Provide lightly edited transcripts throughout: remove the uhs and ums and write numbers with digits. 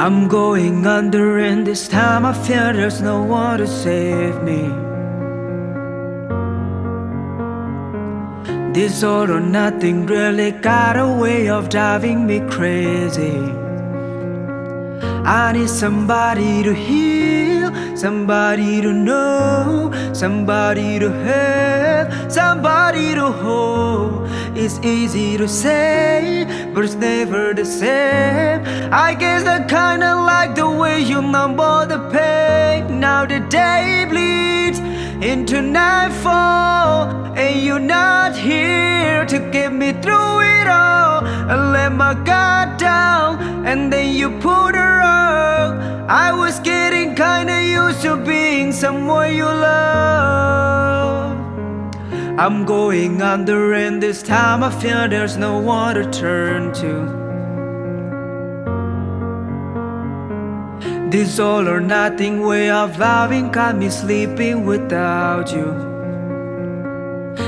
I'm going under, and this time I fear there's no one to save me. This all or nothing really got a way of driving me crazy. I need somebody to heal, somebody to know, somebody to have, somebody to hold. It's easy to say, but it's never the same. I guess I kinda like the way you number the pain. Now the day bleeds into nightfall, and you're not here to get me through it all. I let my guard down, and then you pulled her up. I was getting kinda used to being someone you love. I'm going under, and this time I feel there's no one to turn to. This all or nothing way of loving got me sleeping without you.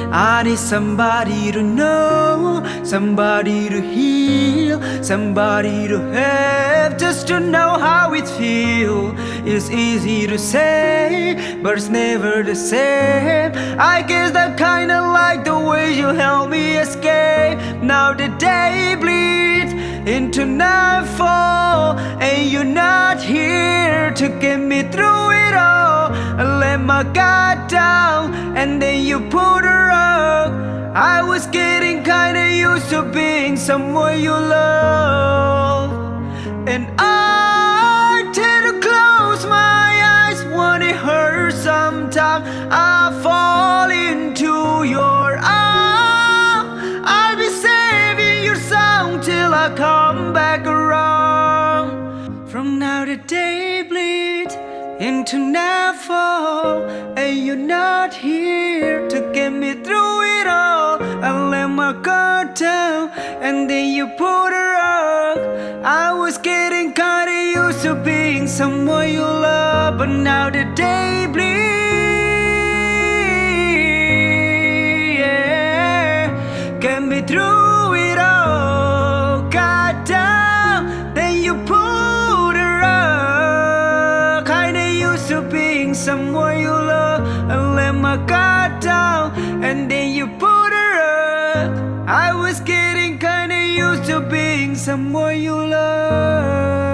I need somebody to know, somebody to heal, somebody to have, just to know how it feels. It's easy to say, but it's never the same. I guess I kinda like the way you help me escape. Now the day bleeds into nightfall, and you're not here to get me through it all. I let my guard down, and then you pulled her up. I was getting kinda used to being someone you love, and I tend to close my eyes when it hurts. Sometimes I fall into your arms. I'll be saving your song till I come back around. From now the day bleeds into nightfall, and you're not here to get me through it all. I let my guard down, and then you pulled her up. I was getting kinda used to being someone you love, but now the day bleeds, yeah, get me through it all. Got down, then you pulled her up. Kinda used to being someone you love. I let my guard down, and then you pulled her up. I was getting kinda used to being someone you love.